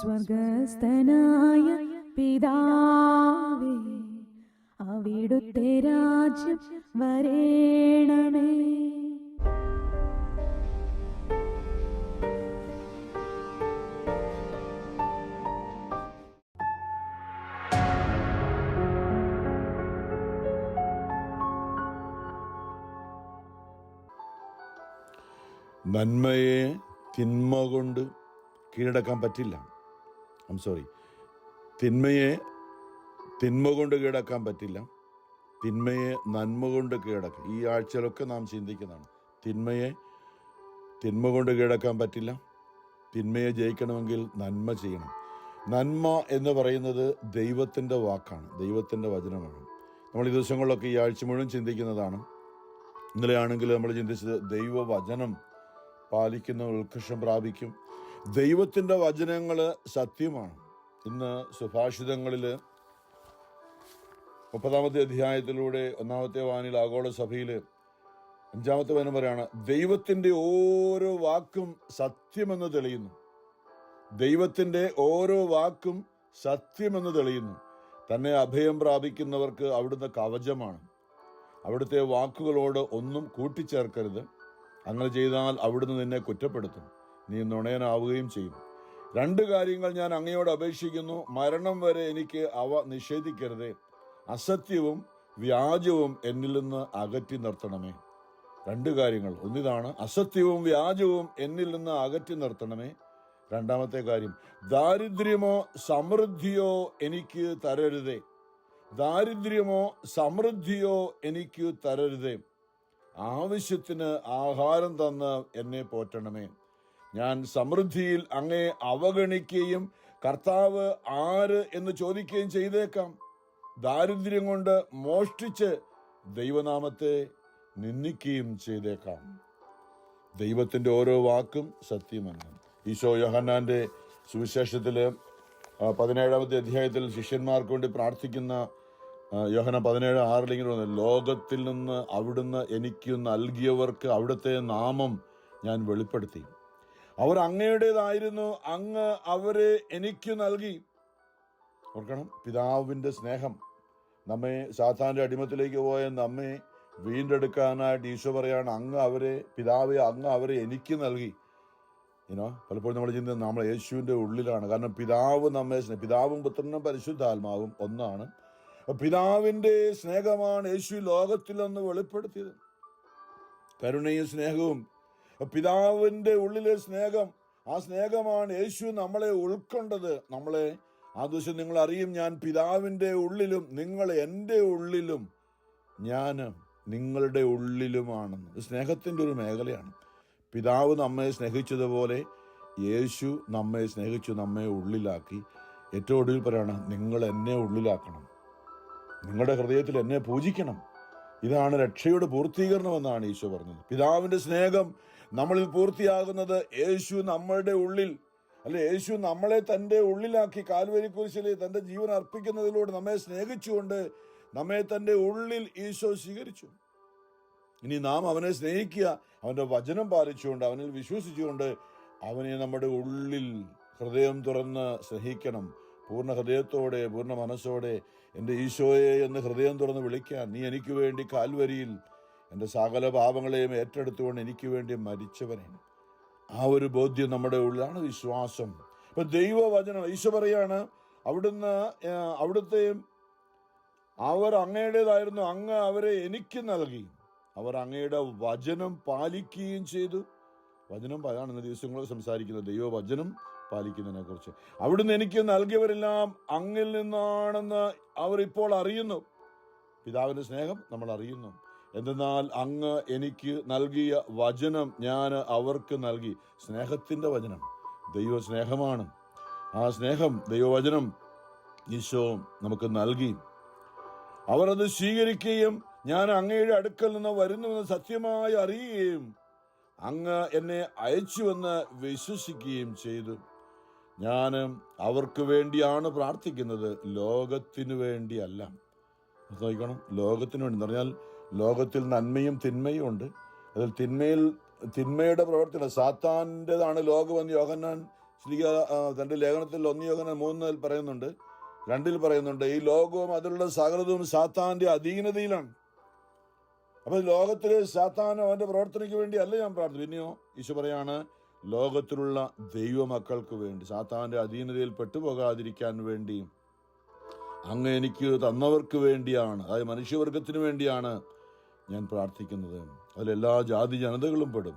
സ്വർഗസ്ഥനായ പിതാവേ, അവിടുത്തെ രാജ്യം വരേണമേ. നന്മയെ തിന്മ കൊണ്ട് കീഴടക്കാൻ പറ്റില്ല. തിന്മയെ തിന്മ കൊണ്ട് കീഴടക്കാൻ പറ്റില്ല, തിന്മയെ നന്മ കൊണ്ട് കീഴടക്കാം. ഈ ആഴ്ചയിലൊക്കെ നാം ചിന്തിക്കുന്നതാണ്. തിന്മയെ തിന്മ കൊണ്ട് കീഴടക്കാൻ പറ്റില്ല, തിന്മയെ ജയിക്കണമെങ്കിൽ നന്മ ചെയ്യണം. നന്മ എന്ന് പറയുന്നത് ദൈവത്തിൻ്റെ വാക്കാണ്, ദൈവത്തിൻ്റെ വചനമാണ്. നമ്മൾ ഈ ദിവസങ്ങളിലൊക്കെ ഈ ആഴ്ച മുഴുവൻ ചിന്തിക്കുന്നതാണ്. ഇന്നലെ ആണെങ്കിൽ നമ്മൾ ചിന്തിച്ചത് ദൈവവചനം പാലിക്കുന്ന ഉത്കർഷം പ്രാപിക്കും. ദൈവത്തിൻ്റെ വചനങ്ങൾ സത്യമാണ്. ഇന്ന് സുഭാഷിതങ്ങളിൽ 30-ാമത്തെ അധ്യായത്തിലൂടെ 1-ാമത്തെ വായനയിൽ ആഗോള സഭയിൽ 5-ാമത്തെ വചനം പറയാണ്, ദൈവത്തിൻ്റെ ഓരോ വാക്കും സത്യമെന്ന് തെളിയുന്നു. ദൈവത്തിൻ്റെ ഓരോ വാക്കും സത്യമെന്ന് തെളിയുന്നു. തന്നെ അഭയം പ്രാപിക്കുന്നവർക്ക് അവിടുന്ന് കവചമാണ്. അവിടുത്തെ വാക്കുകളോട് ഒന്നും കൂട്ടിച്ചേർക്കരുത്. അങ്ങനെ ചെയ്താൽ അവിടുന്ന് നിന്നെ കുറ്റപ്പെടുത്തും, നീ നുണയനാവുകയും ചെയ്യും. 2 കാര്യങ്ങൾ ഞാൻ അങ്ങയോട് അപേക്ഷിക്കുന്നു, മരണം വരെ എനിക്ക് അവ നിഷേധിക്കരുതേ. അസത്യവും വ്യാജവും എന്നിൽ നിന്ന് അകറ്റി നിർത്തണമേ. 2 കാര്യങ്ങൾ. ഒന്നിതാണ്, അസത്യവും വ്യാജവും എന്നിൽ നിന്ന് അകറ്റി നിർത്തണമേ. 2-ാമത്തെ കാര്യം, ദാരിദ്ര്യമോ സമൃദ്ധിയോ എനിക്ക് തരരുതേ. ദാരിദ്ര്യമോ സമൃദ്ധിയോ എനിക്ക് തരരുതേ. ആവശ്യത്തിന് ആഹാരം തന്ന് എന്നെ പോറ്റണമേ. ഞാൻ സമൃദ്ധിയിൽ അങ്ങയെ അവഗണിക്കുകയും കർത്താവ് ആര് എന്ന് ചോദിക്കുകയും ചെയ്തേക്കാം. ദാരിദ്ര്യം കൊണ്ട് മോഷ്ടിച്ച് ദൈവനാമത്തെ നിന്ദിക്കുകയും ചെയ്തേക്കാം. ദൈവത്തിൻ്റെ ഓരോ വാക്കും സത്യമാണ്. ഈശോ യോഹന്നാന്റെ സുവിശേഷത്തില് 17-ാമത്തെ അധ്യായത്തിൽ ശിഷ്യന്മാർക്ക് വേണ്ടി പ്രാർത്ഥിക്കുന്ന യോഹന്നാൻ 17:6 ഇങ്ങനെ പറഞ്ഞു, ലോകത്തിൽ നിന്ന് അവിടുന്ന് എനിക്ക് നൽകിയവർക്ക് അവിടുത്തെ നാമം ഞാൻ വെളിപ്പെടുത്തി. അവർ അങ്ങയുടേതായിരുന്നു, അങ്ങ് അവരെ എനിക്ക് നൽകി. ഓർക്കണം, പിതാവിൻ്റെ സ്നേഹം. നമ്മെ സാത്താൻ്റെ അടിമത്തിലേക്ക് പോയ നമ്മെ വീണ്ടെടുക്കാനായിട്ട് ഈശോ പറയാണ്, പിതാവെ അങ്ങ് അവരെ എനിക്ക് നൽകി. പലപ്പോഴും നമ്മൾ ചിന്തിക്കുന്നത് നമ്മൾ യേശുവിൻ്റെ ഉള്ളിലാണ്. കാരണം പിതാവും പുത്രനും പരിശുദ്ധാത്മാവും ഒന്നാണ്. പിതാവിൻ്റെ സ്നേഹമാണ് യേശു ലോകത്തിൽ നിന്ന് വെളിപ്പെടുത്തിയത്. കരുണയും സ്നേഹവും പിതാവിൻ്റെ ഉള്ളിലെ സ്നേഹം, ആ സ്നേഹമാണ് യേശു നമ്മളെ ഉൾക്കൊണ്ടത്. നമ്മളെ ആ ദിവസം നിങ്ങൾ അറിയും, ഞാൻ പിതാവിൻ്റെ ഉള്ളിലും നിങ്ങൾ എൻ്റെ ഉള്ളിലും ഞാൻ നിങ്ങളുടെ ഉള്ളിലുമാണെന്ന്. സ്നേഹത്തിൻ്റെ ഒരു മേഖലയാണ്. പിതാവ് നമ്മെ സ്നേഹിച്ചതുപോലെ യേശു നമ്മെ സ്നേഹിച്ചു, നമ്മെ ഉള്ളിലാക്കി. ഏറ്റവും ഒടുവിൽ പറയാണ്, നിങ്ങൾ എന്നെ ഉള്ളിലാക്കണം, നിങ്ങളുടെ ഹൃദയത്തിൽ എന്നെ പൂജിക്കണം. ഇതാണ് രക്ഷയുടെ പൂർത്തീകരണം എന്നാണ് ഈശോ പറഞ്ഞത്. പിതാവിൻ്റെ സ്നേഹം നമ്മളിൽ പൂർത്തിയാകുന്നത് യേശു നമ്മളുടെ ഉള്ളിൽ, യേശു നമ്മളെ തൻ്റെ ഉള്ളിലാക്കി കാൽവരി കുരിശിൽ തൻ്റെ ജീവൻ അർപ്പിക്കുന്നതിലൂടെ നമ്മെ സ്നേഹിച്ചുകൊണ്ട് നമ്മെ തൻ്റെ ഉള്ളിൽ ഈശോ സ്വീകരിച്ചു. ഇനി നാം അവനെ സ്നേഹിക്കുക, അവൻ്റെ വചനം പാലിച്ചുകൊണ്ട് അവനിൽ വിശ്വസിച്ചുകൊണ്ട് അവനെ നമ്മുടെ ഉള്ളിൽ ഹൃദയം തുറന്ന് സ്നേഹിക്കണം. പൂർണ്ണ ഹൃദയത്തോടെ പൂർണ്ണ മനസ്സോടെ എൻ്റെ ഈശോയെ എന്ന് ഹൃദയം തുറന്ന് വിളിക്കാൻ, നീ എനിക്ക് വേണ്ടി കാൽവരിയിൽ എൻ്റെ സകല പാപങ്ങളെയും ഏറ്റെടുത്തുകൊണ്ട് എനിക്ക് വേണ്ടി മരിച്ചവനാണ്. ആ ഒരു ബോധ്യം നമ്മുടെ ഉള്ളിലാണ് വിശ്വാസം. ഇപ്പൊ ദൈവവചനം ഈശോ പറയാണ്, അവിടുത്തെ അവർ അങ്ങയുടേതായിരുന്നു, അങ്ങ് അവരെ എനിക്ക് നൽകി. അവർ അങ്ങയുടെ വചനം പാലിക്കുകയും ചെയ്തു. വചനം അതാണ് ഇന്ന് ദിവസങ്ങളിൽ സംസാരിക്കുന്നത്, ദൈവവചനം പാലിക്കുന്നതിനെ കുറിച്ച്. അവിടുന്ന് എനിക്ക് നൽകിയവരെല്ലാം അങ്ങിൽ നിന്നാണെന്ന് അവർ ഇപ്പോൾ അറിയുന്നു. പിതാവിന്റെ സ്നേഹം നമ്മൾ അറിയുന്നു. എന്തെന്നാൽ അങ്ങ് എനിക്ക് നൽകിയ വചനം ഞാൻ അവർക്ക് നൽകി. സ്നേഹത്തിന്റെ വചനം ദൈവ സ്നേഹമാണ്. ആ സ്നേഹം ദൈവവചനം ഈശോ നമുക്ക് നൽകി. അവർ അത് സ്വീകരിക്കുകയും ഞാൻ അങ്ങയുടെ അടുക്കൽ നിന്ന് വരുന്നുവെന്ന് സത്യമായി അറിയുകയും അങ്ങ് എന്നെ അയച്ചുവെന്ന് വിശ്വസിക്കുകയും ചെയ്തു. ഞാൻ അവർക്ക് വേണ്ടിയാണ് പ്രാർത്ഥിക്കുന്നത്, ലോകത്തിനു വേണ്ടിയല്ല. നോക്കണം, ലോകത്തിനു വേണ്ടി എന്ന് പറഞ്ഞാൽ ലോകത്തിൽ നന്മയും തിന്മയും ഉണ്ട്. അതിൽ തിന്മയിൽ തിന്മയുടെ പ്രവർത്തനം സാത്താൻ്റെതാണ് ലോകമെന്ന് യോഹന്നാൻ ശ്ലീഹ തൻ്റെ ലേഖനത്തിൽ 1 യോഹന്നാൻ 3 പറയുന്നുണ്ട്, 2 പറയുന്നുണ്ട്, ഈ ലോകവും അതിലുള്ള സകലതും സാത്താന്റെ അധീനതയിലാണ്. അപ്പൊ ലോകത്തിലെ സാത്താനും അവന്റെ പ്രവർത്തനയ്ക്ക് വേണ്ടി അല്ല ഞാൻ പ്രാർത്ഥിച്ചു. പിന്നെയോ ഈശോ പറയാണ്, ലോകത്തിലുള്ള ദൈവമക്കൾക്ക് വേണ്ടി, സാത്താന്റെ അധീനതയിൽ പെട്ടുപോകാതിരിക്കാൻ വേണ്ടി അങ്ങ് എനിക്ക് തന്നവർക്ക് വേണ്ടിയാണ്, അതായത് മനുഷ്യവർഗത്തിന് വേണ്ടിയാണ് ഞാൻ പ്രാർത്ഥിക്കുന്നത്. അതിലെല്ലാ ജാതി ജനതകളും പെടും.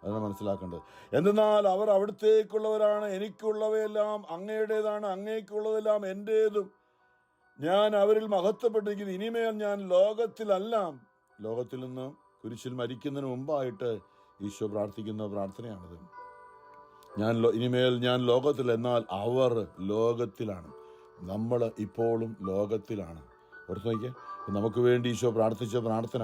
അതാണ് മനസ്സിലാക്കേണ്ടത്. എന്തെന്നാൽ അവർ അവിടുത്തേക്കുള്ളവരാണ്, എനിക്കുള്ളവയെല്ലാം അങ്ങയുടേതാണ്, അങ്ങേക്കുള്ളതെല്ലാം എൻ്റേതും, ഞാൻ അവരിൽ മഹത്വപ്പെട്ടിരിക്കുന്നു. ഇനിമേൽ ഞാൻ ലോകത്തിലല്ല. ലോകത്തിൽ നിന്ന് കുരിശിൽ മരിക്കുന്നതിന് മുമ്പായിട്ട് ഈശോ പ്രാർത്ഥിക്കുന്ന പ്രാർത്ഥനയാണിത്. ഇനിമേൽ ഞാൻ ലോകത്തിൽ, എന്നാൽ അവർ ലോകത്തിലാണ്. നമ്മൾ ഇപ്പോഴും ലോകത്തിലാണ്. ഓർത്ത് നോക്കിയേ, നമുക്ക് വേണ്ടി ഈശോ പ്രാർത്ഥിച്ച പ്രാർത്ഥന.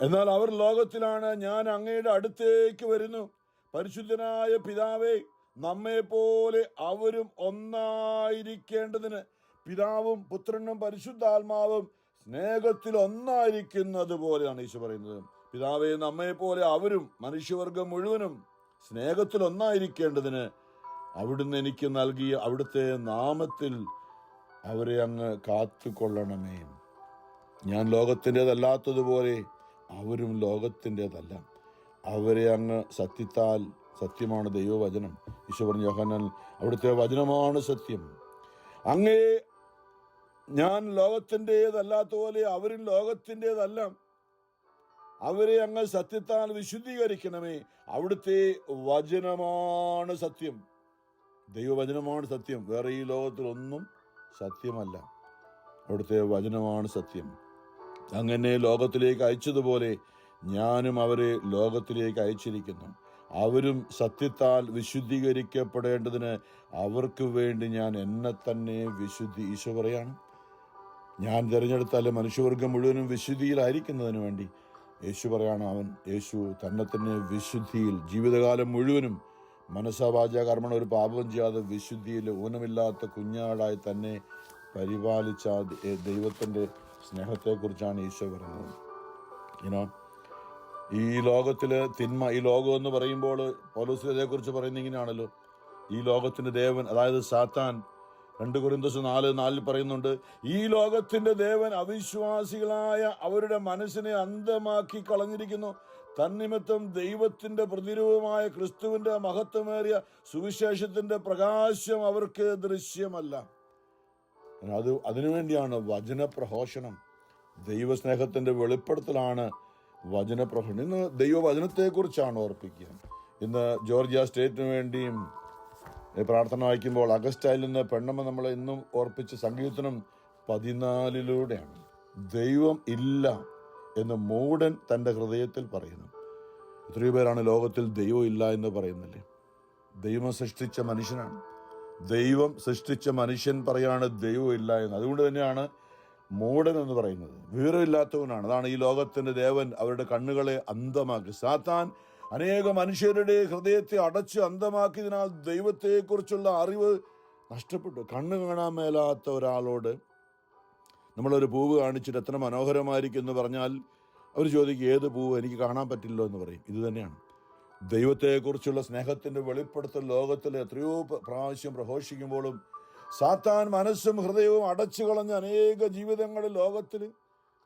എന്നാൽ അവർ ലോകത്തിലാണ്, ഞാൻ അങ്ങയുടെ അടുത്തേക്ക് വരുന്നു. പരിശുദ്ധനായ പിതാവേ, നമ്മെ പോലെ അവരും ഒന്നായിരിക്കേണ്ടതിന്, പിതാവും പുത്രനും പരിശുദ്ധാത്മാവും സ്നേഹത്തിൽ ഒന്നായിരിക്കുന്നത് പോലെയാണ് ഈശോ പറയുന്നത്. പിതാവേ, നമ്മെ പോലെ അവരും, മനുഷ്യവർഗം മുഴുവനും സ്നേഹത്തിൽ ഒന്നായിരിക്കേണ്ടതിന് അവിടുന്ന് എനിക്ക് നൽകിയ അവിടുത്തെ നാമത്തിൽ അവരെ അങ്ങ് കാത്തുകൊള്ളണമേ. ഞാൻ ലോകത്തിൻ്റെതല്ലാത്തതുപോലെ അവരും ലോകത്തിൻ്റെതല്ല. അവരെ അങ്ങ് സത്യത്താൽ, സത്യമാണ് ദൈവവചനം. ഈശോ പറഞ്ഞു യോഹന്നാൻ, അവിടുത്തെ വചനമാണ് സത്യം. അങ്ങേ ഞാൻ ലോകത്തിൻ്റെതല്ലാത്ത പോലെ അവരും ലോകത്തിൻ്റെതല്ല. അവരെ അങ്ങ് സത്യത്താൽ വിശുദ്ധീകരിക്കണമേ. അവിടുത്തെ വചനമാണ് സത്യം. ദൈവവചനമാണ് സത്യം. വേറെ ഈ ലോകത്തിലൊന്നും സത്യമല്ല. അവിടുത്തെ വചനമാണ് സത്യം. അങ്ങനെ ലോകത്തിലേക്ക് അയച്ചതുപോലെ ഞാനും അവരെ ലോകത്തിലേക്ക് അയച്ചിരിക്കുന്നു. അവരും സത്യത്താൽ വിശുദ്ധീകരിക്കപ്പെടേണ്ടതിന് അവർക്ക് വേണ്ടി ഞാൻ എന്നെ തന്നെ ഈശോ പറയാണ്, ഞാൻ തിരഞ്ഞെടുത്താൽ മനുഷ്യവർഗം മുഴുവനും വിശുദ്ധിയിലായിരിക്കുന്നതിന് വേണ്ടി യേശു പറയാണ്, യേശു തന്നെ തന്നെ വിശുദ്ധിയിൽ ജീവിതകാലം മുഴുവനും മനസ്സാവാച കർമ്മണ ഒരു പാപം ചെയ്യാതെ വിശുദ്ധിയിൽ ഊനമില്ലാത്ത കുഞ്ഞാടായി തന്നെ പരിപാലിച്ച ദൈവത്തിൻ്റെ സ്നേഹത്തെക്കുറിച്ചാണ് ഈശോ പറയുന്നത്. ഈ ലോകത്തിലെ തിന്മ, ഈ ലോകം എന്ന് പറയുമ്പോൾ പൗലോസ് അതേക്കുറിച്ച് പറയുന്നത് ഇങ്ങനെയാണല്ലോ, ഈ ലോകത്തിൻ്റെ ദേവൻ, അതായത് സാത്താൻ, 2 കൊരിന്ത്യർ 4:4 പറയുന്നുണ്ട്, ഈ ലോകത്തിന്റെ ദേവൻ അവിശ്വാസികളായ അവരുടെ മനസ്സിനെ അന്ധമാക്കി കളഞ്ഞിരിക്കുന്നു. തന്നിമിത്തം ദൈവത്തിന്റെ പ്രതിരൂപമായ ക്രിസ്തുവിന്റെ മഹത്വമേറിയ സുവിശേഷത്തിന്റെ പ്രകാശം അവർക്ക് ദൃശ്യമല്ല. അതിനുവേണ്ടിയാണ് വചനപ്രഘോഷണം. ദൈവസ്നേഹത്തിന്റെ വെളിപ്പെടുത്തലാണ് വചനപ്രഘോഷണം. ഇന്ന് ദൈവവചനത്തെക്കുറിച്ചാണ് ഓർപ്പിക്കുക. ഇന്ന് ജോർജിയ സ്റ്റേറ്റിന് വേണ്ടിയും പ്രാർത്ഥന വായിക്കുമ്പോൾ അഗസ്റ്റയിൽ നിന്ന് പെണ്ണമ്മ നമ്മളെ ഇന്നും ഓർപ്പിച്ച സങ്കീർത്തനം 14 ദൈവം ഇല്ല എന്ന് മൂഢൻ തൻ്റെ ഹൃദയത്തിൽ പറയുന്നു. എത്രയോ പേരാണ് ലോകത്തിൽ ദൈവം ഇല്ല എന്ന് പറയുന്നില്ലേ? ദൈവം സൃഷ്ടിച്ച മനുഷ്യനാണ്. ദൈവം സൃഷ്ടിച്ച മനുഷ്യൻ പറയാണ് ദൈവം ഇല്ല എന്ന്. അതുകൊണ്ട് തന്നെയാണ് മൂഢൻ എന്ന് പറയുന്നത്. വിവരമില്ലാത്തവനാണ്. അതാണ് ഈ ലോകത്തിന്റെ ദേവൻ അവരുടെ കണ്ണുകളെ അന്ധമാക്കി. സാത്താൻ അനേക മനുഷ്യരുടെ ഹൃദയത്തെ അടച്ച് അന്ധമാക്കിയതിനാൽ ദൈവത്തെക്കുറിച്ചുള്ള അറിവ് നഷ്ടപ്പെട്ടു. കണ്ണ് കാണാൻ മേലാത്ത ഒരാളോട് നമ്മളൊരു പൂവ് കാണിച്ചിട്ട് എത്ര മനോഹരമായിരിക്കും എന്ന് പറഞ്ഞാൽ അവർ ചോദിക്കും, ഏത് പൂവ്, എനിക്ക് കാണാൻ പറ്റില്ലോ എന്ന് പറയും. ഇത് തന്നെയാണ് ദൈവത്തെക്കുറിച്ചുള്ള സ്നേഹത്തിൻ്റെ വെളിപ്പെടുത്തൽ ലോകത്തിൽ എത്രയോ പ്രാവശ്യം പ്രഘോഷിക്കുമ്പോഴും സാത്താൻ മനസ്സും ഹൃദയവും അടച്ചു കളഞ്ഞ അനേക ജീവിതങ്ങളിൽ ലോകത്തിൽ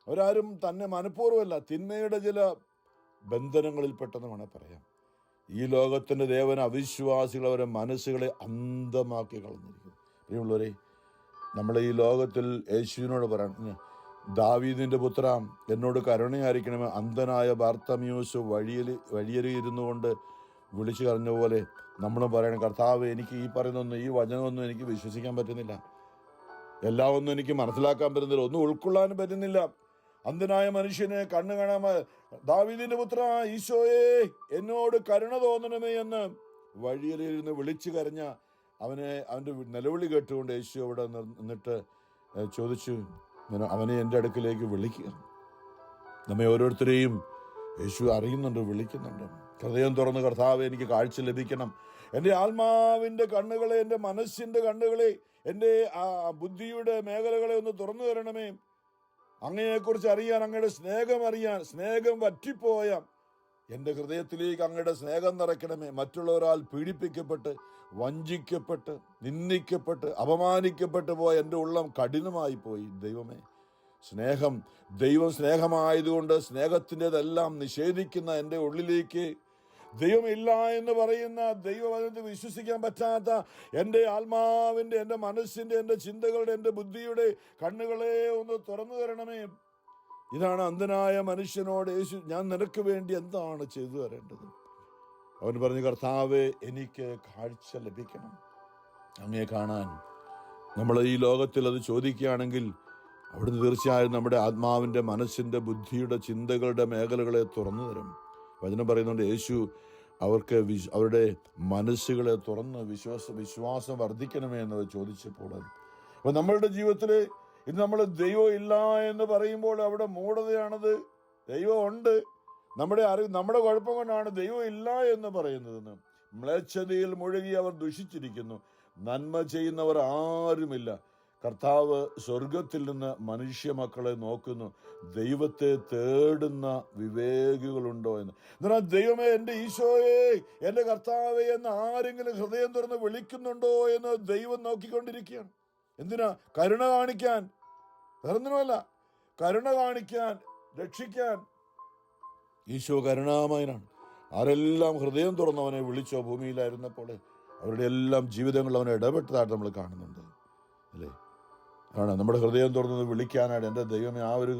അവരാരും തന്നെ മനഃപൂർവ്വമല്ല, തിന്മയുടെ ചില ബന്ധനങ്ങളിൽപ്പെട്ടെന്ന് വേണേൽ പറയാം. ഈ ലോകത്തിൻ്റെ ദേവൻ അവിശ്വാസികൾ അവരെ മനസ്സുകളെ അന്ധമാക്കി കളഞ്ഞിരിക്കുന്നു. പ്രിയമുള്ളവരെ, നമ്മൾ ഈ ലോകത്തിൽ യേശുവിനോട് പറയാം, ദാവീദിന്റെ പുത്ര എന്നോട് കരുണയായിരിക്കണമേ. അന്ധനായ ബാർത്തമ്യൂസ് വഴിയരിയിരുന്നു കൊണ്ട് വിളിച്ചു കരഞ്ഞ പോലെ നമ്മൾ പറയണം, കർത്താവ്, എനിക്ക് ഈ പറയുന്നൊന്നും, ഈ വചനമൊന്നും എനിക്ക് വിശ്വസിക്കാൻ പറ്റുന്നില്ല, എല്ലാം ഒന്നും എനിക്ക് മനസ്സിലാക്കാൻ പറ്റുന്നില്ല, ഒന്നും ഉൾക്കൊള്ളാനും പറ്റുന്നില്ല. അന്ധനായ മനുഷ്യനെ കണ്ണു കാണാൻ, ദാവീദിന്റെ പുത്ര ഈശോയെ എന്നോട് കരുണ തോന്നണമേ എന്ന് വഴിയരിയിരുന്ന് വിളിച്ചു കരഞ്ഞ അവൻ്റെ നിലവിളി കേട്ടുകൊണ്ട് യേശു അവിടെ നിന്നിട്ട് ചോദിച്ചു, അവനെ എൻ്റെ അടുക്കിലേക്ക് വിളിക്കുക. നമ്മെ ഓരോരുത്തരെയും യേശു അറിയുന്നുണ്ട്, വിളിക്കുന്നുണ്ട്. ഹൃദയം തുറന്ന് കർത്താവ്, എനിക്ക് കാഴ്ച ലഭിക്കണം, എൻ്റെ ആത്മാവിൻ്റെ കണ്ണുകളെ, എൻ്റെ മനസ്സിൻ്റെ കണ്ണുകളെ, എൻ്റെ ബുദ്ധിയുടെ മേഖലകളെ ഒന്ന് തുറന്നു തരണമേ. അങ്ങയെക്കുറിച്ച് അറിയാൻ, അങ്ങയുടെ സ്നേഹം അറിയാൻ, സ്നേഹം വറ്റിപ്പോയ എൻ്റെ ഹൃദയത്തിലേക്ക് അങ്ങയുടെ സ്നേഹം നിറയ്ക്കണമേ. മറ്റുള്ളവരാൽ പീഡിപ്പിക്കപ്പെട്ട്, വഞ്ചിക്കപ്പെട്ട്, നിന്ദിക്കപ്പെട്ട്, അപമാനിക്കപ്പെട്ട് പോയ എൻ്റെ ഉള്ളം കഠിനമായി പോയി. ദൈവമേ, ദൈവം സ്നേഹമായതുകൊണ്ട് സ്നേഹത്തിൻ്റെതെല്ലാം നിഷേധിക്കുന്ന എൻ്റെ ഉള്ളിലേക്ക്, ദൈവമില്ല എന്ന് പറയുന്ന, ദൈവവചനത്തിൽ വിശ്വസിക്കാൻ പറ്റാത്ത എൻ്റെ ആത്മാവിൻ്റെ, എൻ്റെ മനസ്സിൻ്റെ, എൻ്റെ ചിന്തകളുടെ, എൻ്റെ ബുദ്ധിയുടെ കണ്ണുകളെ ഒന്ന് തുറന്നു തരണമേ. ഇതാണ് അന്ധനായ മനുഷ്യനോട് യേശു, ഞാൻ നിനക്ക് വേണ്ടി എന്താണ് ചെയ്തു തരേണ്ടത്? അവൻ പറഞ്ഞു, കർത്താവേ, എനിക്ക് കാഴ്ച ലഭിക്കണം. അങ്ങയെ കാണാൻ നമ്മൾ ഈ ലോകത്തിൽ അത് ചോദിക്കുകയാണെങ്കിൽ അവിടുന്ന് തീർച്ചയായും നമ്മുടെ ആത്മാവിൻ്റെ, മനസ്സിൻ്റെ, ബുദ്ധിയുടെ, ചിന്തകളുടെ മേഖലകളെ തുറന്നു തരും. വചനം പറയുന്നുണ്ട്, യേശു അവർക്ക് അവരുടെ മനസ്സുകളെ തുറന്ന് വിശ്വാസം വർദ്ധിക്കണമേ എന്നത് ചോദിച്ചപ്പോൾ. അപ്പോൾ നമ്മളുടെ ജീവിതത്തിൽ ഇന്ന് നമ്മൾ ദൈവം ഇല്ല എന്ന് പറയുമ്പോൾ അവിടെ മൂഢതയാണത്. ദൈവം ഉണ്ട്, നമ്മുടെ കുഴപ്പം കൊണ്ടാണ് ദൈവം ഇല്ല എന്ന് പറയുന്നതെന്ന്. മ്ലേച്ഛതയിൽ മുഴുകി അവർ ദുഷിച്ചിരിക്കുന്നു. നന്മ ചെയ്യുന്നവർ ആരുമില്ല. കർത്താവ് സ്വർഗത്തിൽ നിന്ന് മനുഷ്യ മക്കളെ നോക്കുന്നു. ദൈവത്തെ തേടുന്ന വിവേകികളുണ്ടോ എന്ന്. എന്നാൽ ദൈവമേ, എൻ്റെ ഈശോയെ, എൻ്റെ കർത്താവേ എന്ന് ആരെങ്കിലും ഹൃദയം തുറന്ന് വിളിക്കുന്നുണ്ടോ എന്ന് ദൈവം നോക്കിക്കൊണ്ടിരിക്കുകയാണ്. എന്തിനാ? കരുണ കാണിക്കാൻ, വേറൊന്നിനുമല്ല. കരുണ കാണിക്കാൻ, രക്ഷിക്കാൻ. ഈശോ കരുണാമയനാണ്. ആരെല്ലാം ഹൃദയം തുറന്നവനെ വിളിച്ചോ ഭൂമിയിലായിരുന്നപ്പോൾ അവരുടെ എല്ലാം ജീവിതങ്ങളിൽ അവനെ ഇടപെട്ടതായിട്ട് നമ്മൾ കാണുന്നുണ്ട്, അല്ലേ? ആണ് നമ്മുടെ ഹൃദയം തുറന്നത് വിളിക്കാനായിട്ട്. എൻ്റെ ദൈവമേ, ആ ഒരു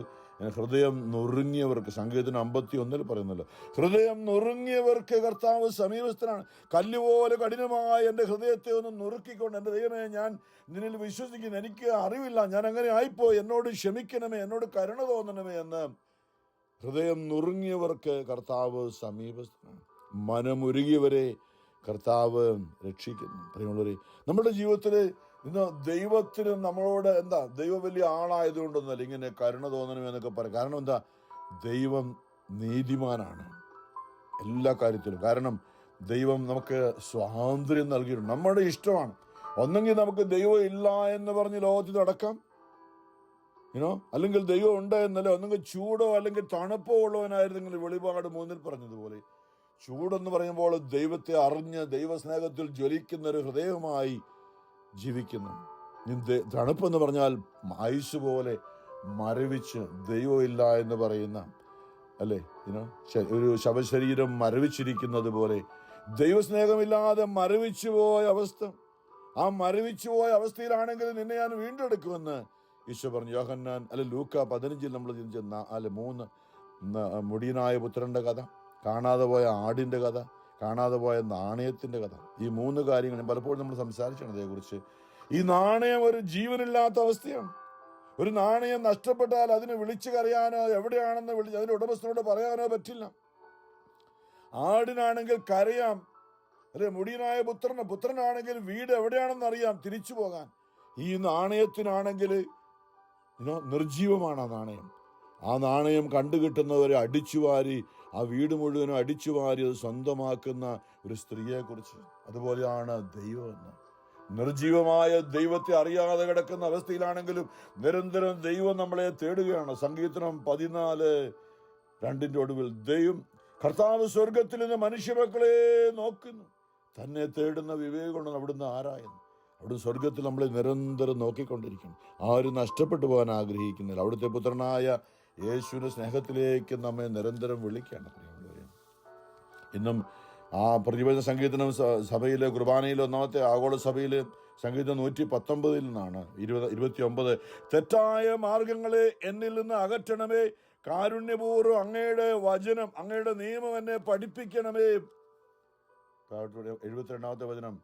ഹൃദയം നുറുങ്ങിയവർക്ക്, സങ്കീർത്തനം 51 പറയുന്നല്ലോ, ഹൃദയം നുറുങ്ങിയവർക്ക് കർത്താവ് സമീപസ്ഥനാണ്. കല്ലുപോലെ കഠിനമായ എൻ്റെ ഹൃദയത്തെ ഒന്ന് നുറുക്കിക്കൊണ്ട്, എൻ്റെ ദൈവമേ, ഞാൻ നിന്നിൽ വിശ്വസിക്കുന്നു, എനിക്ക് അറിവില്ല, ഞാൻ അങ്ങനെ ആയിപ്പോയി, എന്നോട് ക്ഷമിക്കണമേ, എന്നോട് കരുണ തോന്നണമേ എന്ന് ഹൃദയം നുറുങ്ങിയവർക്ക് കർത്താവ് സമീപസ്ഥനാണ്. മനമുരുകിയവരെ കർത്താവ് രക്ഷിക്കുന്നു. പ്രിയമുള്ളവരെ, നമ്മുടെ ജീവിതത്തിൽ ഇന്ന് ദൈവത്തിന് നമ്മളോട് എന്താ, ദൈവം വലിയ ആളായതുകൊണ്ടൊന്നല്ല ഇങ്ങനെ കരുണ തോന്നണമെന്നൊക്കെ പറയും. കാരണം എന്താ? ദൈവം നീതിമാനാണ് എല്ലാ കാര്യത്തിലും. കാരണം ദൈവം നമുക്ക് സ്വാതന്ത്ര്യം നൽകിയിട്ടുണ്ട്. നമ്മുടെ ഇഷ്ടമാണ്. ഒന്നെങ്കിൽ നമുക്ക് ദൈവം ഇല്ല എന്ന് പറഞ്ഞ് ലോകത്തിൽ നടക്കാം, അല്ലെങ്കിൽ ദൈവം ഉണ്ട് എന്നല്ലേ. ഒന്നെങ്കിൽ ചൂടോ അല്ലെങ്കിൽ തണുപ്പോ ഉള്ളവനായിരുന്നെങ്കിൽ വെളിപാട് 3 പറഞ്ഞതുപോലെ, ചൂടെന്ന് പറയുമ്പോൾ ദൈവത്തെ അറിഞ്ഞ് ദൈവസ്നേഹത്തിൽ ജ്വലിക്കുന്ന ഒരു ഹൃദയമായി ജീവിക്കുന്നു. തണുപ്പെന്ന് പറഞ്ഞാൽ ഐസ് പോലെ മരവിച്ച് ദൈവമില്ല എന്ന് പറയുന്ന, അല്ലേ, ഒരു ശവശരീരം മരവിച്ചിരിക്കുന്നത് പോലെ ദൈവസ്നേഹമില്ലാതെ മരവിച്ചു പോയ അവസ്ഥ. ആ മരവിച്ചു പോയ അവസ്ഥയിലാണെങ്കിൽ നിന്നെ ഞാൻ വീണ്ടെടുക്കുമെന്ന് ഈശോ പറഞ്ഞു. യോഹന്നാൻ ലൂക്ക 15 നമ്മൾ ചിന്തിച്ച 3 മുടിയനായ പുത്രന്റെ കഥ, കാണാതെ പോയ ആടിന്റെ കഥ, കാണാതെ പോയ നാണയത്തിന്റെ കഥ. ഈ 3 കാര്യങ്ങൾ പലപ്പോഴും നമ്മൾ സംസാരിച്ചാണ് അതേക്കുറിച്ച്. ഈ നാണയം ഒരു ജീവനില്ലാത്ത അവസ്ഥയാണ്. ഒരു നാണയം നഷ്ടപ്പെട്ടാൽ അതിന് വിളിച്ചു കരയാനോ എവിടെയാണെന്ന് അതിന്റെ ഉടമസ്ഥനോട് പറയാനോ പറ്റില്ല. ആടിനാണെങ്കിൽ കരയാം, അല്ലെ? മുടിയനായ പുത്രനാണെങ്കിൽ വീട് എവിടെയാണെന്ന് അറിയാം, തിരിച്ചു പോകാൻ. ഈ നാണയത്തിനാണെങ്കിൽ നിർജീവമാണ് ആ നാണയം. ആ നാണയം കണ്ടുകിട്ടുന്നവരെ അടിച്ചുവാരി, ആ വീട് മുഴുവനും അടിച്ചുവാരി അത് സ്വന്തമാക്കുന്ന ഒരു സ്ത്രീയെ കുറിച്ച്. അതുപോലെയാണ് ദൈവം എന്ന്. നിർജീവമായ ദൈവത്തെ അറിയാതെ കിടക്കുന്ന അവസ്ഥയിലാണെങ്കിലും നിരന്തരം ദൈവം നമ്മളെ തേടുകയാണ്. സങ്കീർത്തനം 14:2 ഒടുവിൽ കർത്താവ് സ്വർഗത്തിൽ നിന്ന് മനുഷ്യമക്കളെ നോക്കുന്നു, തന്നെ തേടുന്ന വിവേകമുണ്ടെന്ന് അവിടുന്ന് ആരായെന്ന്. അവിടുന്ന് സ്വർഗത്തിൽ നമ്മളെ നിരന്തരം നോക്കിക്കൊണ്ടിരിക്കണം. ആരും നഷ്ടപ്പെട്ടു പോകാൻ ആഗ്രഹിക്കുന്നില്ല. അവിടുത്തെ പുത്രനായ യേശുവിന്റെ സ്നേഹത്തിലേക്ക് നമ്മെ നിരന്തരം വിളിക്കുകയാണ്. ഇന്നും ആ പ്രതിപക്ഷ സങ്കീർത്തനം സഭയിലെ കുർബാനയിലെ 1ാമത്തെ ആഗോള സഭയിലെ സങ്കീർത്തനം 119 നിന്നാണ് 29. തെറ്റായ മാർഗങ്ങളെ എന്നിൽ നിന്ന് അകറ്റണമേ, കാരുണ്യപൂർവ്വം അങ്ങയുടെ വചനം, അങ്ങയുടെ നിയമം എന്നെ പഠിപ്പിക്കണമേ. 72ാമത്തെ വചനം,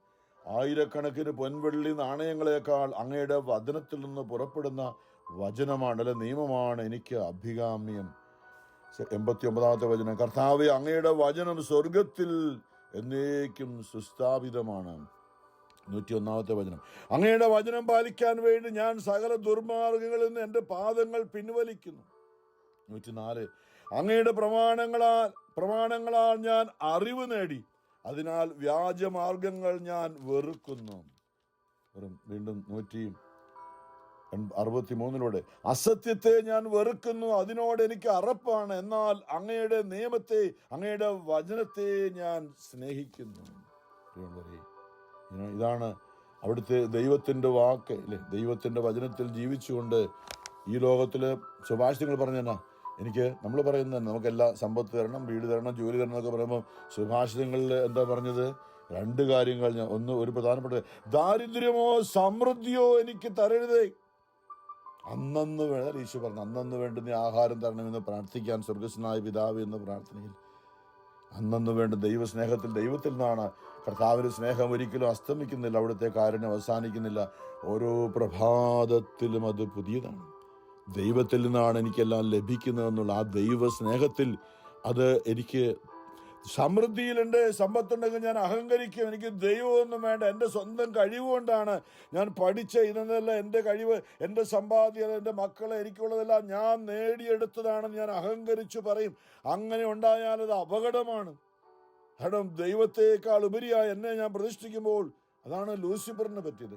ആയിരക്കണക്കിന് പൊൻവെള്ളി നാണയങ്ങളെക്കാൾ അങ്ങയുടെ വചനത്തിൽ നിന്ന് പുറപ്പെടുന്ന വചനമാണ്, നിയമമാണ് എനിക്ക് അഭികാമ്യം. 89ാമത്തെ വചനം, കർത്താവേ, അങ്ങയുടെ വചനം സ്വർഗത്തിൽ എന്നേക്കും സുസ്ഥാപിതമാണ്. 101ാമത്തെ വചനം, അങ്ങയുടെ വചനം പാലിക്കാൻ വേണ്ടി ഞാൻ സകല ദുർമാർഗങ്ങളിൽ നിന്ന് എൻ്റെ പാദങ്ങൾ പിൻവലിക്കുന്നു. 104, അങ്ങയുടെ പ്രമാണങ്ങളാൽ ഞാൻ അറിവ് നേടി, അതിനാൽ വ്യാജമാർഗങ്ങൾ ഞാൻ വെറുക്കുന്നു. വീണ്ടും 63 അസത്യത്തെ ഞാൻ വെറുക്കുന്നു, അതിനോട് എനിക്ക് അറപ്പാണ്. എന്നാൽ അങ്ങയുടെ നിയമത്തെ, അങ്ങയുടെ വചനത്തെ ഞാൻ സ്നേഹിക്കുന്നു. ഇതാണ് അവിടുത്തെ ദൈവത്തിൻ്റെ വാക്ക് അല്ലേ. ദൈവത്തിൻ്റെ വചനത്തിൽ ജീവിച്ചുകൊണ്ട് ഈ ലോകത്തില് സുഭാഷിതങ്ങൾ പറഞ്ഞാ എനിക്ക് നമ്മൾ പറയുന്നത് നമുക്കെല്ലാ സമ്പത്ത് തരണം, വീട് തരണം, ജോലി തരണം എന്നൊക്കെ പറയുമ്പോൾ സുഭാഷിതങ്ങളിൽ എന്താ പറഞ്ഞത്? 2 കാര്യങ്ങൾ. ഒരു പ്രധാനപ്പെട്ട ദാരിദ്ര്യമോ സമൃദ്ധിയോ എനിക്ക് തരരുതേ. അന്നന്ന് വേണ്ട ഈശോ പറഞ്ഞു, അന്നന്ന് വേണ്ടുന്ന ആഹാരം തരണമെന്ന് പ്രാർത്ഥിക്കാൻ സ്വർഗസ്വനായ പിതാവ് എന്ന പ്രാർത്ഥനയിൽ അന്നന്ന് വേണ്ട ദൈവസ്നേഹത്തിൽ, ദൈവത്തിൽ നിന്നാണ്. കർത്താവിൻ്റെ സ്നേഹം ഒരിക്കലും അസ്തമിക്കുന്നില്ല, അവിടുത്തെ കാരുണ്യം അവസാനിക്കുന്നില്ല. ഓരോ പ്രഭാതത്തിലും അത് പുതിയതാണ്. ദൈവത്തിൽ നിന്നാണ് എനിക്കെല്ലാം ലഭിക്കുന്നതെന്നുള്ള ആ ദൈവ സ്നേഹത്തിൽ അത് എനിക്ക് സമൃദ്ധിയിലുണ്ട്. സമ്പത്തുണ്ടെങ്കിൽ ഞാൻ അഹങ്കരിക്കും. എനിക്ക് ദൈവമൊന്നും വേണ്ട, എൻ്റെ സ്വന്തം കഴിവുകൊണ്ടാണ് ഞാൻ പഠിച്ച ഇതെന്നല്ല എൻ്റെ കഴിവ്, എൻ്റെ സമ്പാദ്യം, എൻ്റെ മക്കളെ, എനിക്കുള്ളതെല്ലാം ഞാൻ നേടിയെടുത്തതാണെന്ന് ഞാൻ അഹങ്കരിച്ചു പറയും. അങ്ങനെ ഉണ്ടായാൽ അത് അപകടമാണ്. കാരണം ദൈവത്തെക്കാൾ ഉപരിയായി എന്നെ ഞാൻ പ്രതിഷ്ഠിക്കുമ്പോൾ, അതാണ് ലൂസിഫറിന് പറ്റിയത്.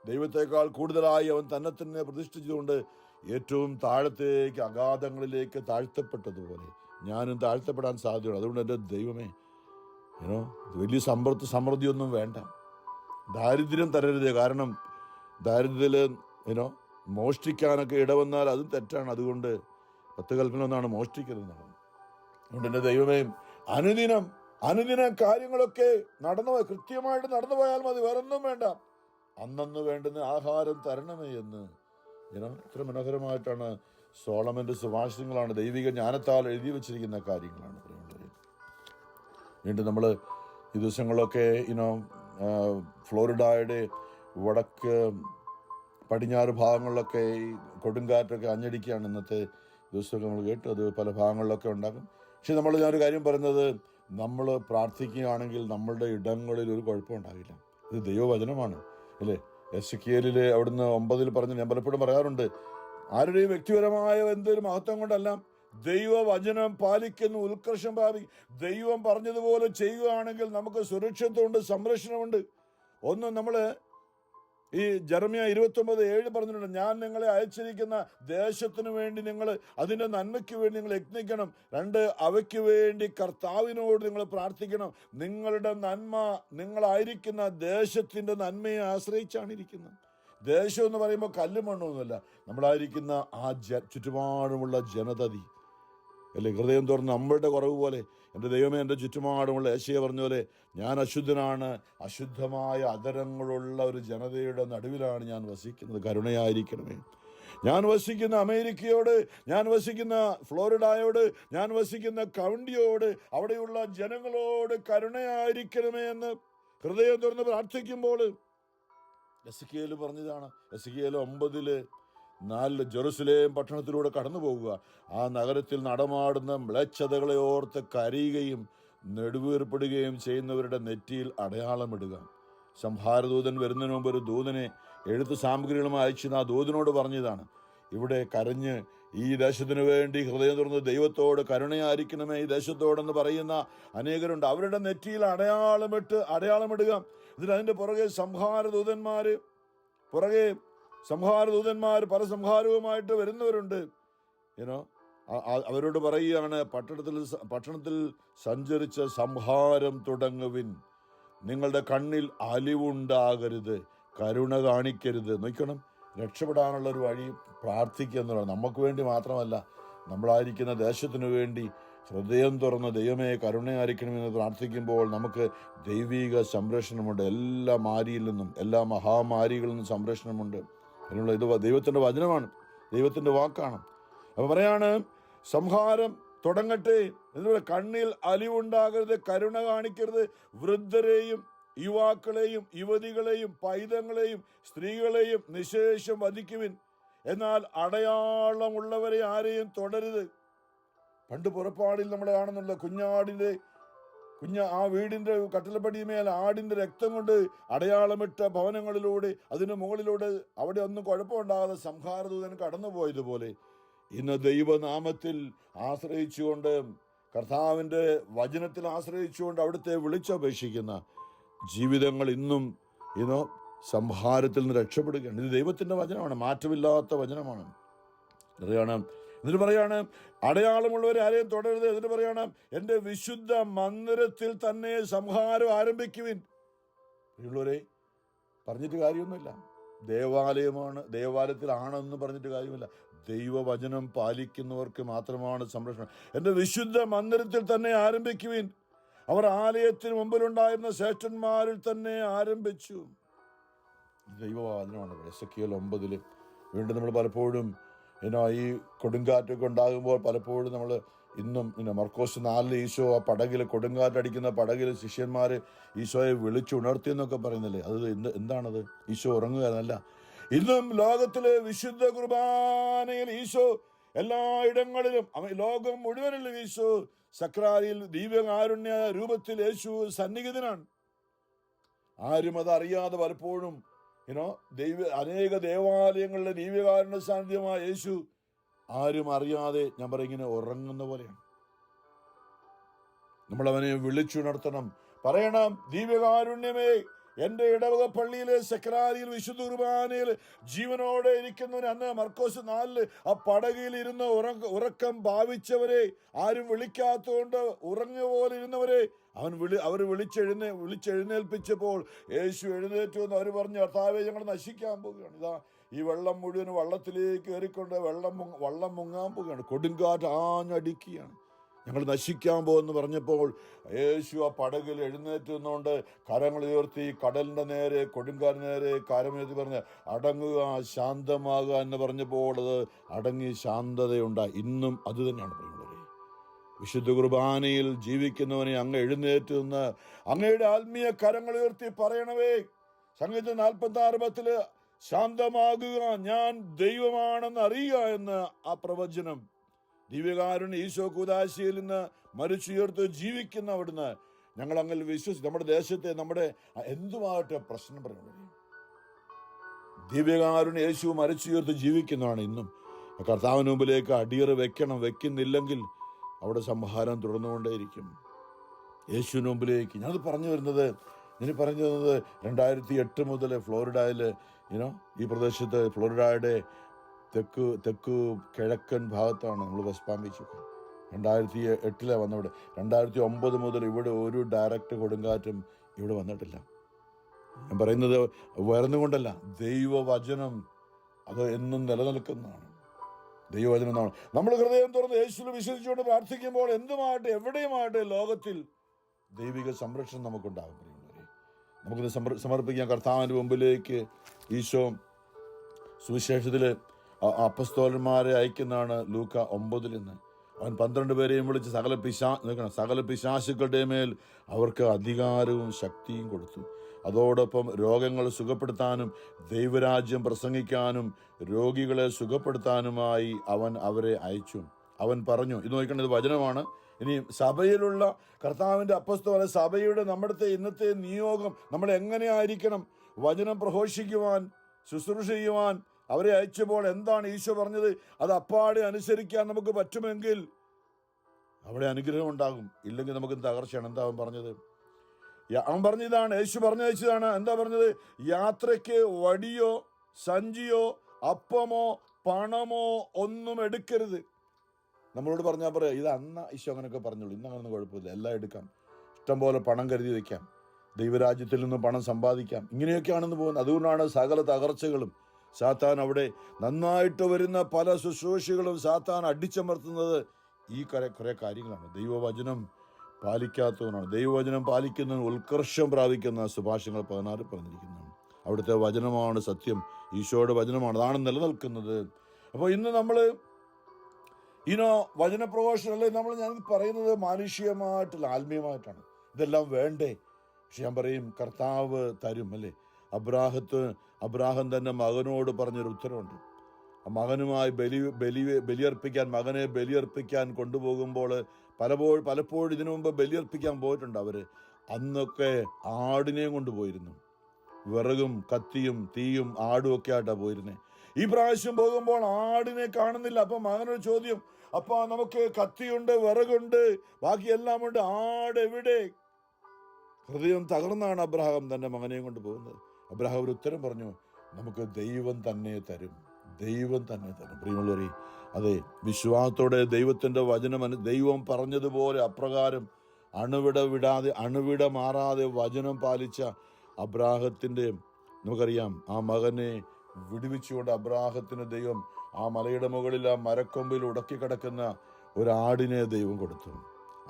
ദൈവത്തെക്കാൾ കൂടുതലായി അവൻ തന്നെ പ്രതിഷ്ഠിച്ചുകൊണ്ട് ഏറ്റവും താഴത്തേക്ക്, അഗാധങ്ങളിലേക്ക് താഴ്ത്തപ്പെട്ടതുപോലെ ഞാനും താഴ്ത്തപ്പെടാൻ സാധ്യതയുണ്ട്. അതുകൊണ്ട് എൻ്റെ ദൈവമേ, വലിയ സമൃദ്ധിയൊന്നും വേണ്ട, ദാരിദ്ര്യം തരരുത്. കാരണം ദാരിദ്ര്യത്തിൽ മോഷ്ടിക്കാനൊക്കെ ഇടവന്നാൽ അതും തെറ്റാണ്. അതുകൊണ്ട് 10 കൽപ്പന ഒന്നാണ് മോഷ്ടിക്കരുതെന്നാണ്. അതുകൊണ്ട് എൻ്റെ ദൈവമേ, അനുദിന കാര്യങ്ങളൊക്കെ കൃത്യമായിട്ട് നടന്നു പോയാൽ മതി, വേറൊന്നും വേണ്ട. അന്നന്ന് വേണ്ടുന്ന ആഹാരം തരണമേ എന്ന് എത്ര മനോഹരമായിട്ടാണ് സോളമന്റെ സുഭാഷിതങ്ങളാണ്, ദൈവിക ജ്ഞാനത്താൽ എഴുതി വച്ചിരിക്കുന്ന കാര്യങ്ങളാണ്. വീണ്ടും നമ്മൾ ഈ ദിവസങ്ങളൊക്കെ ഫ്ലോറിഡയുടെ വടക്ക് പടിഞ്ഞാറ് ഭാഗങ്ങളിലൊക്കെ ഈ കൊടുങ്കാറ്റൊക്കെ അഞ്ഞടിക്കുകയാണ്. ഇന്നത്തെ ദിവസമൊക്കെ നമ്മൾ കേട്ടു, അത് പല ഭാഗങ്ങളിലൊക്കെ ഉണ്ടാകും. പക്ഷെ ഞാനൊരു കാര്യം പറയുന്നത്, നമ്മൾ പ്രാർത്ഥിക്കുകയാണെങ്കിൽ നമ്മളുടെ ഇടങ്ങളിൽ ഒരു കുഴപ്പമുണ്ടാകില്ല. ഇത് ദൈവവചനമാണ് അല്ലേ. എസെക്കിയേലില് അവിടുന്ന് 9 പറഞ്ഞു, ഞാൻ പലപ്പോഴും പറയാറുണ്ട്, ആരുടെയും വ്യക്തിപരമായ എന്തൊരു മഹത്വം കൊണ്ടല്ല, ദൈവവചനം പാലിക്കുന്ന ഉത്കർഷം പ്രാപിക്കും. ദൈവം പറഞ്ഞതുപോലെ ചെയ്യുകയാണെങ്കിൽ നമുക്ക് സുരക്ഷിതത്വമുണ്ട്, സംരക്ഷണമുണ്ട്. ഒന്ന്, നമ്മൾ ഈ ജെറമ്യാ 29:7 പറഞ്ഞിട്ടുണ്ട്, ഞാൻ നിങ്ങളെ അയച്ചിരിക്കുന്ന ദേശത്തിനു വേണ്ടി നിങ്ങൾ അതിൻ്റെ നന്മയ്ക്ക് വേണ്ടി നിങ്ങൾ യത്നിക്കണം. 2, അവയ്ക്ക് വേണ്ടി കർത്താവിനോട് നിങ്ങൾ പ്രാർത്ഥിക്കണം. നിങ്ങളുടെ നന്മ നിങ്ങളായിരിക്കുന്ന ദേശത്തിൻ്റെ നന്മയെ ആശ്രയിച്ചാണ് ഇരിക്കുന്നത്. ദേശം എന്ന് പറയുമ്പോൾ കല്ലും മണ്ണൊന്നുമല്ല, നമ്മളായിരിക്കുന്ന ആ ചുറ്റുപാടുമുള്ള ജനതതി അല്ലേ. ഹൃദയം തുറന്ന് നമ്മളുടെ കുറവ് പോലെ, എൻ്റെ ദൈവമേ, എൻ്റെ ചുറ്റുപാടുമുള്ള യേശയ്യ പറഞ്ഞ പോലെ, ഞാൻ അശുദ്ധനാണ്, അശുദ്ധമായ അധരങ്ങളുള്ള ഒരു ജനതയുടെ നടുവിലാണ് ഞാൻ വസിക്കുന്നത്, കരുണയായിരിക്കണമേ. ഞാൻ വസിക്കുന്ന അമേരിക്കയോട്, ഞാൻ വസിക്കുന്ന ഫ്ലോറിഡയോട്, ഞാൻ വസിക്കുന്ന കൗണ്ടിയോട്, അവിടെയുള്ള ജനങ്ങളോട് കരുണയായിരിക്കണമേ എന്ന് ഹൃദയം തുറന്ന് പ്രാർത്ഥിക്കുമ്പോൾ എസെക്കിയേൽ പറഞ്ഞതാണ്. എസെക്കിയേൽ 9:4 ജെറുസലേം പട്ടണത്തിലൂടെ കടന്നു പോകുക, ആ നഗരത്തിൽ നടമാടുന്ന മ്ലേച്ഛതകളെ ഓർത്ത് കരയുകയും നെടുവീർപ്പെടുകയും ചെയ്യുന്നവരുടെ നെറ്റിയിൽ അടയാളമിടുക. സംഹാരദൂതൻ വരുന്നതിന് മുമ്പ് ഒരു ദൂതനെ എഴുത്ത് സാമഗ്രികളുമായി അയച്ചു ആ ദൂതനോട് പറഞ്ഞതാണ്, ഇവിടെ കരഞ്ഞ് ഈ ദേശത്തിനു വേണ്ടി ഹൃദയം തുറന്ന് ദൈവത്തോട് കരുണയായിരിക്കണമേ ഈ ദേശത്തോടെന്ന് പറയുന്ന അനേകരുണ്ട്. അവരുടെ നെറ്റിയിൽ അടയാളമിടുക. എന്നിട്ട് അതിൻ്റെ പുറകെ സംഹാരദൂതന്മാർ പല സംഹാരവുമായിട്ട് വരുന്നവരുണ്ട്. അവരോട് പറയുകയാണ്, പട്ടണത്തിൽ സഞ്ചരിച്ച സംഹാരം തുടങ്ങുവിൻ, നിങ്ങളുടെ കണ്ണിൽ അലിവുണ്ടാകരുത്, കരുണ കാണിക്കരുത്. നോക്കണം, രക്ഷപ്പെടാനുള്ളൊരു വഴി പ്രാർത്ഥിക്കുക എന്നുള്ളത്. നമുക്ക് വേണ്ടി മാത്രമല്ല, നമ്മളായിരിക്കുന്ന ദേശത്തിനു വേണ്ടി ഹൃദയം തുറന്ന് ദൈവമേ കരുണയായിരിക്കണമെന്ന് പ്രാർത്ഥിക്കുമ്പോൾ നമുക്ക് ദൈവിക സംരക്ഷണമുണ്ട്. എല്ലാ മാരിയിൽ നിന്നും, എല്ലാ മഹാമാരികളിൽ നിന്നും സംരക്ഷണമുണ്ട്. അതിനുള്ള ഇത് ദൈവത്തിൻ്റെ വചനമാണ്, ദൈവത്തിൻ്റെ വാക്കാണ്. അപ്പോൾ പറയാണ്, സംഹാരം തുടങ്ങട്ടെ, എന്നിട്ട് കണ്ണിൽ അലിവുണ്ടാകരുത്, കരുണ കാണിക്കരുത്, വൃദ്ധരെയും യുവാക്കളെയും യുവതികളെയും പൈതങ്ങളെയും സ്ത്രീകളെയും നിശേഷം വധിക്കുവിൻ, എന്നാൽ അടയാളമുള്ളവരെ ആരെയും തുടരുത്. പണ്ട് പുറപ്പാടിൽ നമ്മൾ കാണുന്നുള്ള ആ വീടിൻ്റെ കട്ടിലപ്പടിമേൽ ആടിൻ്റെ രക്തം കൊണ്ട് അടയാളമിട്ട ഭവനങ്ങളിലൂടെ, അതിന് മുകളിലൂടെ അവിടെ ഒന്നും കുഴപ്പമുണ്ടാകാതെ സംഹാരദൂതൻ കടന്നുപോയതുപോലെ ഇന്ന് ദൈവനാമത്തിൽ ആശ്രയിച്ചുകൊണ്ട്, കർത്താവിൻ്റെ വചനത്തിൽ ആശ്രയിച്ചുകൊണ്ട് അവിടുത്തെ വിളിച്ചപേക്ഷിക്കുന്ന ജീവിതങ്ങൾ ഇന്നും സംഹാരത്തിൽ നിന്ന് രക്ഷപ്പെടുകയാണ്. ഇത് ദൈവത്തിൻ്റെ വചനമാണ്, മാറ്റമില്ലാത്ത വചനമാണ്. എന്നിട്ട് പറയാണ് അടയാളമുള്ളവരെ ആരെയും തുടരുത്. എന്നിട്ട് പറയാണ് എൻ്റെ വിശുദ്ധ മന്ദിരത്തിൽ തന്നെ സംഹാരം ആരംഭിക്കുവിൻ. ഉള്ളവരെ പറഞ്ഞിട്ട് കാര്യമൊന്നുമില്ല. ദേവാലയമാണ്, ദേവാലയത്തിലാണെന്ന് പറഞ്ഞിട്ട് കാര്യമില്ല. ദൈവവചനം പാലിക്കുന്നവർക്ക് മാത്രമാണ് സംരക്ഷണം. എൻ്റെ വിശുദ്ധ മന്ദിരത്തിൽ തന്നെ ആരംഭിക്കുവിൻ. അവർ ആലയത്തിന് മുമ്പിലുണ്ടായിരുന്ന ശ്രേഷ്ഠന്മാരിൽ തന്നെ ആരംഭിച്ചു. ദൈവവചനമാണ്. എസെക്കിയേൽ 9 വീണ്ടും നമ്മൾ പലപ്പോഴും ഈ കൊടുങ്കാറ്റൊക്കെ ഉണ്ടാകുമ്പോൾ പലപ്പോഴും നമ്മൾ ഇന്നും മർക്കോസ് 4 ഈശോ ആ പടകിൽ, കൊടുങ്കാറ്റടിക്കുന്ന പടകിൽ ശിഷ്യന്മാർ ഈശോയെ വിളിച്ചുണർത്തിയെന്നൊക്കെ പറയുന്നില്ലേ? അത് എന്താണത്? ഈശോ ഉറങ്ങുകയല്ല. ഇന്നും ലോകത്തിലെ വിശുദ്ധ കുർബാനയിൽ ഈശോ എല്ലായിടങ്ങളിലും, ലോകം മുഴുവനിലും ഈശോ സക്രാരിയിൽ ദിവ്യകാരുണ്യ രൂപത്തിൽ യേശു സന്നിഹിതനാണ്. ആരും അതറിയാതെ പലപ്പോഴും അനേക ദേവാലയങ്ങളിലെ ദിവ്യകാരുണ്യ സാന്നിധ്യമായ യേശു ആരും അറിയാതെ ഞാൻ പറയും ഇങ്ങനെ ഉറങ്ങുന്ന പോലെയാണ്. നമ്മളവനെ വിളിച്ചുണർത്തണം, പറയണം ദിവ്യകാരുണ്യമേ, എൻ്റെ ഇടവക പള്ളിയിലെ സെക്രാരിയിൽ വിശുദ്ധ കുർബാനയിൽ ജീവനോടെ ഇരിക്കുന്നവന്, അന്ന് മർക്കോസ് 4 ആ പടകിൽ ഇരുന്ന് ഉറക്കം ഭാവിച്ചവരെ, ആരും വിളിക്കാത്തതുകൊണ്ട് ഉറങ്ങിയ പോലെ ഇരുന്നവരെ അവർ വിളിച്ചെഴുന്നേൽപ്പിച്ചപ്പോൾ യേശു എഴുന്നേറ്റു എന്ന് അവർ പറഞ്ഞു, കർത്താവേ ഞങ്ങൾ നശിക്കാൻ പോവുകയാണ്. ഇതാ ഈ വെള്ളം മുഴുവൻ വള്ളത്തിലേക്ക് കയറിക്കൊണ്ട് വള്ളം മുങ്ങാൻ പോവുകയാണ്. കൊടുങ്കാറ്റ് ആഞ്ഞടിക്കുകയാണ്, ഞങ്ങൾ നശിക്കാൻ പോകുമെന്ന് പറഞ്ഞപ്പോൾ യേശു ആ പടകിൽ എഴുന്നേറ്റ് നിന്നുകൊണ്ട് കരങ്ങൾ ഉയർത്തി കടലിൻ്റെ നേരെ, കൊടുങ്കാറ്റിന് നേരെ കരമുയർത്തി പറഞ്ഞ് അടങ്ങുക, ശാന്തമാകുക എന്ന് പറഞ്ഞപ്പോൾ അത് അടങ്ങി ശാന്തതയുണ്ടായി. ഇന്നും അത് തന്നെയാണ് പറയുന്നത്. വിശുദ്ധ കുർബാനയിൽ ജീവിക്കുന്നവനെ അങ്ങ് എഴുന്നേറ്റ് നിന്ന് അങ്ങയുടെ ആത്മീയ കരങ്ങൾ ഉയർത്തി പറയണവേ. സംഗീതം 46 ശാന്തമാകുക, ഞാൻ ദൈവമാണെന്ന് അറിയുക എന്ന് ആ പ്രവചനം. ദിവ്യകാരുണ്യ ഈശോ കൂദാശയിൽ നിന്ന് മരിച്ചുയർത്ത് ജീവിക്കുന്ന അവിടുന്ന് ഞങ്ങൾ അങ്ങനെ വിശ്വസിച്ച് നമ്മുടെ ദേശത്തെ, നമ്മുടെ എന്തുമാകട്ടെ പ്രശ്നം പറയുന്നത്, ദിവ്യകാരുണ്യ യേശു മരിച്ചുയർത്ത് ജീവിക്കുന്നതാണ്. ഇന്നും കർത്താവിന് മുമ്പിലേക്ക് അടിയറ് വെക്കുന്നില്ലെങ്കിൽ അവിടെ സംഹാരം തുടർന്നുകൊണ്ടേയിരിക്കും. യേശുവിന് മുമ്പിലേക്ക് ഞാനത് പറഞ്ഞു വരുന്നത് 2008 മുതൽ ഫ്ലോറിഡയിൽ ഈ പ്രദേശത്ത്, ഫ്ലോറിഡയുടെ തെക്ക് കിഴക്കൻ ഭാഗത്താണ് നമ്മൾ വെസ്റ്റ് പാം ബീച്ച്. 2008 വന്നവിടെ. 2009 മുതൽ ഇവിടെ ഒരു ഡയറക്റ്റ് കൊടുങ്കാറ്റും ഇവിടെ വന്നിട്ടില്ല. ഞാൻ പറയുന്നത് വരുന്നുകൊണ്ടല്ല, ദൈവവചനം അത് എന്നും നിലനിൽക്കുന്നതാണ്. ദൈവവചനം എന്നാണ്. നമ്മൾ ഹൃദയം തുറന്ന് യേശുവിൽ വിശ്വസിച്ചുകൊണ്ട് പ്രാർത്ഥിക്കുമ്പോൾ എന്തുമാകട്ടെ എവിടെയുമാകട്ടെ ലോകത്തിൽ ദൈവിക സംരക്ഷണം നമുക്കുണ്ടാകും. നമുക്കിത് സമർപ്പിക്കാം കർത്താവിൻ്റെ മുമ്പിലേക്ക്. ഈശോ സുവിശേഷത്തിൽ അപ്പസ്തോലന്മാരെ അയക്കുന്നതാണ് ലൂക്ക 9 നിന്ന്. അവൻ 12 പേരെയും വിളിച്ച് സകല പിശാചുക്കളുടെ മേൽ അവർക്ക് അധികാരവും ശക്തിയും കൊടുത്തു. അതോടൊപ്പം രോഗങ്ങൾ സുഖപ്പെടുത്താനും ദൈവരാജ്യം പ്രസംഗിക്കാനും രോഗികളെ സുഖപ്പെടുത്താനുമായി അവൻ അവരെ അയച്ചു. അവൻ പറഞ്ഞു, ഇത് നോക്കേണ്ടത് വചനമാണ്. ഇനി സഭയിലുള്ള കർത്താവിൻ്റെ അപ്പസ്തോല സഭയുടെ നമ്മുടെ ഇന്നത്തെ നിയോഗം നമ്മൾ എങ്ങനെയായിരിക്കണം? വചനം പ്രഘോഷിക്കുവാൻ, ശുശ്രൂഷ ചെയ്യുവാൻ അവരെ അയച്ചപ്പോൾ എന്താണ് ഈശോ പറഞ്ഞത്? അത് അപ്പാടെ അനുസരിക്കാൻ നമുക്ക് പറ്റുമെങ്കിൽ അവിടെ അനുഗ്രഹം ഉണ്ടാകും. ഇല്ലെങ്കിൽ നമുക്ക് തകർച്ചയാണ്. എന്താ അവൻ പറഞ്ഞത്? അവൻ പറഞ്ഞതാണ്, യേശു പറഞ്ഞയച്ചതാണ്. എന്താ പറഞ്ഞത്? യാത്രയ്ക്ക് വടിയോ സഞ്ചിയോ അപ്പമോ പണമോ ഒന്നും എടുക്കരുത്. നമ്മളോട് പറഞ്ഞാൽ പറയാം, ഇത് അന്ന് ഈശോ അങ്ങനെയൊക്കെ പറഞ്ഞോളൂ, ഇന്ന് അങ്ങനൊന്നും കുഴപ്പമില്ല, എല്ലാം എടുക്കാം, ഇഷ്ടംപോലെ പണം കരുതി വയ്ക്കാം, ദൈവരാജ്യത്തിൽ നിന്നും പണം സമ്പാദിക്കാം, ഇങ്ങനെയൊക്കെയാണെന്ന് പോകുന്നത്. അതുകൊണ്ടാണ് സകല തകർച്ചകളും സാത്താൻ അവിടെ നന്നായിട്ട് വരുന്ന പല ശുശ്രൂഷകളും സാത്താൻ അടിച്ചമർത്തുന്നത് ഈ കുറേ കാര്യങ്ങളാണ്. ദൈവവചനം പാലിക്കാത്തവനാണ്. ദൈവവചനം പാലിക്കുന്നതിന് ഉത്കർഷം പ്രാപിക്കുന്ന സുഭാഷങ്ങൾ 16 പറഞ്ഞിരിക്കുന്നതാണ്. അവിടുത്തെ വചനമാണ് സത്യം, ഈശോയുടെ വചനമാണ്, അതാണ് നിലനിൽക്കുന്നത്. അപ്പോൾ ഇന്ന് നമ്മൾ വചനപ്രഘോഷണം അല്ലേ ഞാൻ പറയുന്നത് മാനുഷികമായിട്ടുള്ള ആത്മീയമായിട്ടാണ്. ഇതെല്ലാം വേണ്ടേ? പക്ഷെ ഞാൻ പറയും കർത്താവ് തരും അല്ലേ. അബ്രാഹം തന്നെ മകനോട് പറഞ്ഞൊരു ഉത്തരവുണ്ട്. മകനുമായി ബലിയർപ്പിക്കാൻ, മകനെ ബലിയർപ്പിക്കാൻ കൊണ്ടുപോകുമ്പോൾ പലപ്പോഴും ഇതിനു മുമ്പ് ബലിയർപ്പിക്കാൻ പോയിട്ടുണ്ട് അവർ. അന്നൊക്കെ ആടിനെയും കൊണ്ടുപോയിരുന്നു. വിറകും കത്തിയും തീയും ആടും ഒക്കെ ആയിട്ടാണ് പോയിരുന്നത്. ഈ പ്രാവശ്യം പോകുമ്പോൾ ആടിനെ കാണുന്നില്ല. അപ്പം മകനൊരു ചോദ്യം, അപ്പാ നമുക്ക് കത്തിയുണ്ട്, വിറകുണ്ട്, ബാക്കിയെല്ലാം ഉണ്ട്, ആട് എവിടെ? ഹൃദയം തകർന്നാണ് അബ്രഹാം തൻ്റെ മകനെയും കൊണ്ട് പോകുന്നത്. അബ്രഹാം ഒരു ഉത്തരം പറഞ്ഞു, നമുക്ക് ദൈവം തന്നെ തരും, ദൈവം തന്നെ തരും. പ്രിയമുള്ളവരെ, അതെ, വിശ്വാസത്തോടെ ദൈവത്തിൻ്റെ വചനം ദൈവം പറഞ്ഞതുപോലെ അപ്രകാരം അണുവിട മാറാതെ വചനം പാലിച്ച അബ്രാഹത്തിൻ്റെ, നമുക്കറിയാം, ആ മകനെ വിടുവിച്ചുകൊണ്ട് അബ്രാഹത്തിന് ദൈവം ആ മലയുടെ മുകളിൽ ആ മരക്കൊമ്പിൽ ഉടക്കിക്കിടക്കുന്ന ഒരാടിനെ ദൈവം കൊടുത്തു.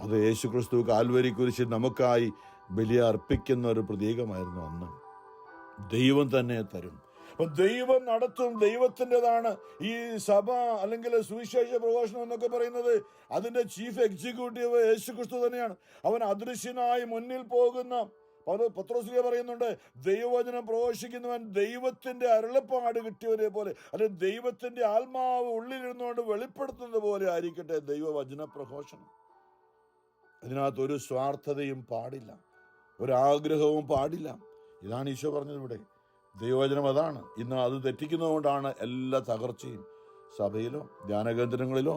അത് യേശുക്രിസ്തു കാൽവരി കുരിശിൽ നമുക്കായി ബലി അർപ്പിക്കുന്ന ഒരു പ്രതീകമായിരുന്നു. അന്ന് ദൈവം തന്നെ തരും. അപ്പൊ ദൈവം നടത്തും, ദൈവത്തിൻ്റെതാണ് ഈ സഭ അല്ലെങ്കിൽ സുവിശേഷ പ്രഘോഷണം എന്നൊക്കെ പറയുന്നത്. അതിന്റെ ചീഫ് എക്സിക്യൂട്ടീവ് യേശുക്രിസ്തു തന്നെയാണ്. അവൻ അദൃശ്യനായി മുന്നിൽ പോകുന്ന, പത്രോസ് പറയുന്നുണ്ട്, ദൈവവചനം പ്രഘോഷിക്കുന്നവൻ ദൈവത്തിന്റെ അരുളപ്പാട് കിട്ടിയവരെ പോലെ, അല്ലെങ്കിൽ ദൈവത്തിന്റെ ആത്മാവ് ഉള്ളിലിരുന്നുകൊണ്ട് വെളിപ്പെടുത്തുന്നത് പോലെ ആയിരിക്കട്ടെ ദൈവവചന പ്രഘോഷണം. ഇതിനകത്ത് ഒരു സ്വാർത്ഥതയും പാടില്ല, ഒരാഗ്രഹവും പാടില്ല. ഇതാണ് ഈശോ പറഞ്ഞത് ഇവിടെ. ദൈവവചനം അതാണ്. ഇന്ന് അത് തെറ്റിക്കുന്നതുകൊണ്ടാണ് എല്ലാ തകർച്ചയും സഭയിലോ ധ്യാനകേന്ദ്രങ്ങളിലോ.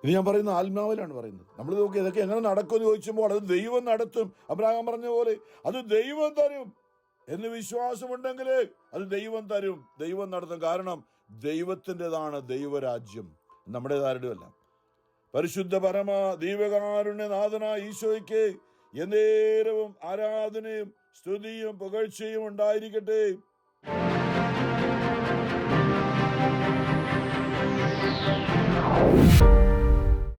ഇത് ഞാൻ പറയുന്ന ആത്മാവിലാണ് പറയുന്നത്. നമ്മൾ നോക്കി ഇതൊക്കെ എങ്ങനെ നടക്കുമെന്ന് ചോദിച്ചുമ്പോൾ അത് ദൈവം നടത്തും. അബ്രഹാം പറഞ്ഞ പോലെ അത് ദൈവം തരും എന്ന് വിശ്വാസമുണ്ടെങ്കിൽ അത് ദൈവം തരും, ദൈവം നടത്തും. കാരണം ദൈവത്തിൻ്റെതാണ് ദൈവരാജ്യം, നമ്മുടേതാരുടെയല്ല. പരിശുദ്ധ പരമ ദൈവകാരുണ്യനാഥനായ ഈശോയ്ക്ക് എന്നേരവും ആരാധനയും സ്തുതിയും പുകഴ്ചയും ഉണ്ടായിരിക്കട്ടെ.